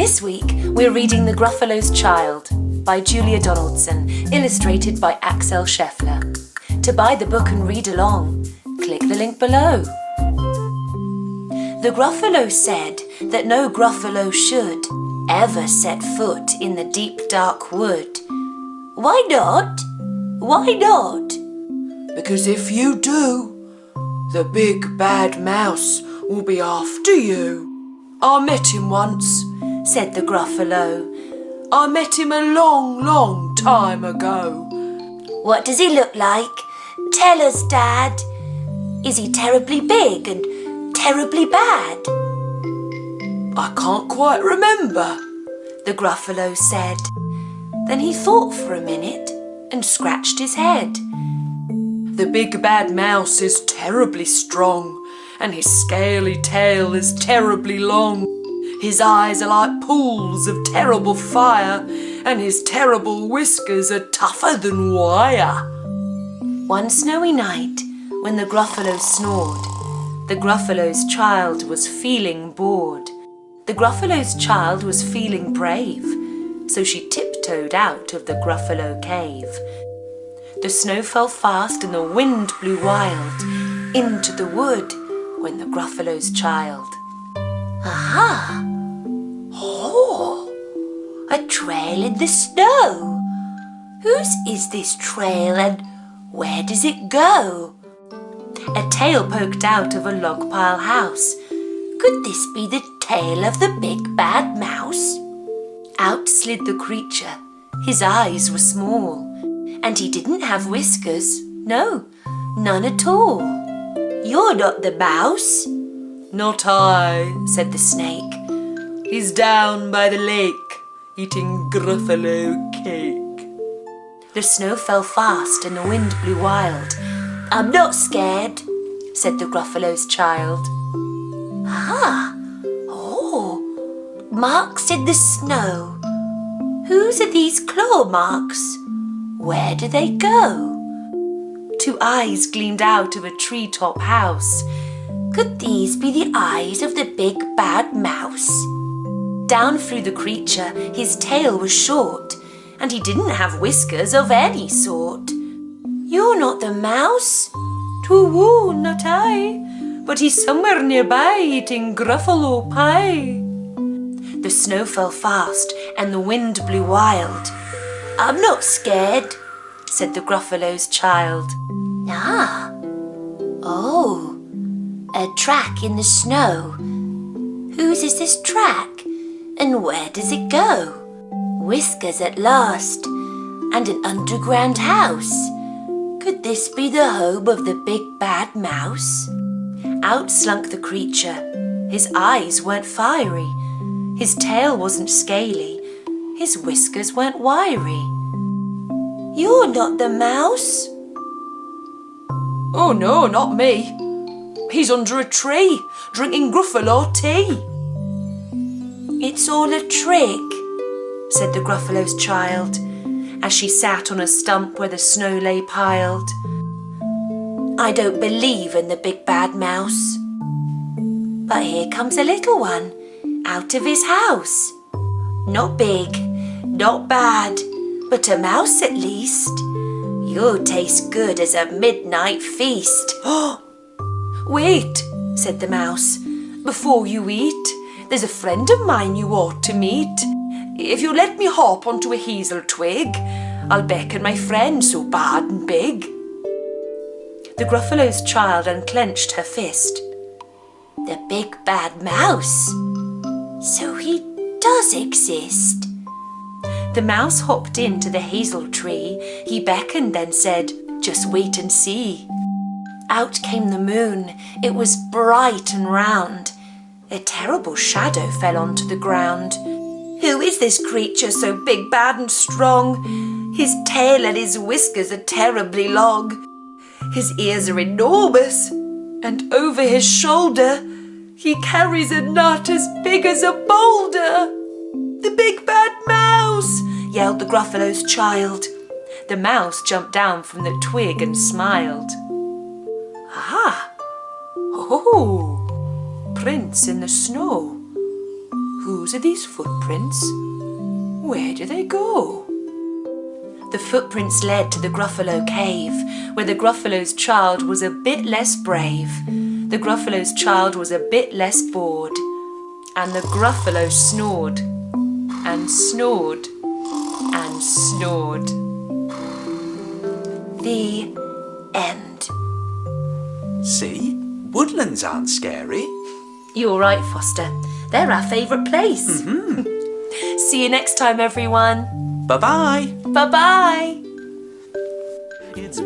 This week we're reading The Gruffalo's Child by Julia Donaldson, illustrated by Axel Scheffler. To buy the book and read along, click the link below. The Gruffalo said that no Gruffalo should ever set foot in the deep dark wood. Why not? Why not? Because if you do, the big bad mouse will be after you. I met him once, said the Gruffalo. I met him a long time ago. What does he look like? Tell us, Dad. Is he terribly big and terribly bad? I can't quite remember, the Gruffalo said. Then he thought for a minute and scratched his head. The big bad mouse is terribly strong, and his scaly tail is terribly long. His eyes are like pools of terrible fire, and his terrible whiskers are tougher than wire. One snowy night, when the Gruffalo snored, the Gruffalo's child was feeling bored. The Gruffalo's child was feeling brave, so she tiptoed out of the Gruffalo cave. The snow fell fast and the wind blew wild. Into the wood went the Gruffalo's child. Aha! Oh! A trail in the snow! Whose is this trail and where does it go? A tail poked out of a log pile house. Could this be the tail of the big bad mouse? Out slid the creature. His eyes were small, and he didn't have whiskers. No, none at all. You're not the mouse. Not I, said the snake. He's down by the lake, eating Gruffalo cake. The snow fell fast and the wind blew wild. I'm not scared, said the Gruffalo's child. Ah! Oh! Marks in the snow. Whose are these claw marks? Where do they go? Two eyes gleamed out of a treetop house. Could these be the eyes of the big bad mouse? Down flew the creature. His tail was short, and he didn't have whiskers of any sort. You're not the mouse. Too-woo, not I. But he's somewhere nearby eating Gruffalo pie. The snow fell fast and the wind blew wild. I'm not scared, said the Gruffalo's child. Ah. Oh, a track in the snow. Whose is this track? And where does it go? Whiskers at last, and an underground house. Could this be the home of the big bad mouse? Out slunk the creature. His eyes weren't fiery. His tail wasn't scaly. His whiskers weren't wiry. You're not the mouse. Oh no, not me. He's under a tree, drinking Gruffalo tea. It's all a trick, said the Gruffalo's child, as she sat on a stump where the snow lay piled. I don't believe in the big bad mouse. But here comes a little one, out of his house. Not big, not bad, but a mouse at least. You'll taste good as a midnight feast. Oh, wait, said the mouse. Before you eat, there's a friend of mine you ought to meet. If you let me hop onto a hazel twig, I'll beckon my friend so bad and big. The Gruffalo's child unclenched her fist. The big bad mouse. So he does exist. The mouse hopped into the hazel tree. He beckoned and said, just wait and see. Out came the moon. It was bright and round. A terrible shadow fell onto the ground. Who is this creature so big, bad and strong? His tail and his whiskers are terribly long. His ears are enormous, and over his shoulder he carries a nut as big as a boulder. The big bad mouse, yelled the Gruffalo's child. The mouse jumped down from the twig and smiled. Ah! Oh! Prints in the snow. Whose are these footprints? Where do they go? The footprints led to the Gruffalo cave, where the Gruffalo's child was a bit less brave. The Gruffalo's child was a bit less bored. And the Gruffalo snored, and snored, and snored. The end. See? Woodlands aren't scary. You're right, Foster. They're our favourite place. See you next time, everyone. Bye-bye. Bye-bye. It's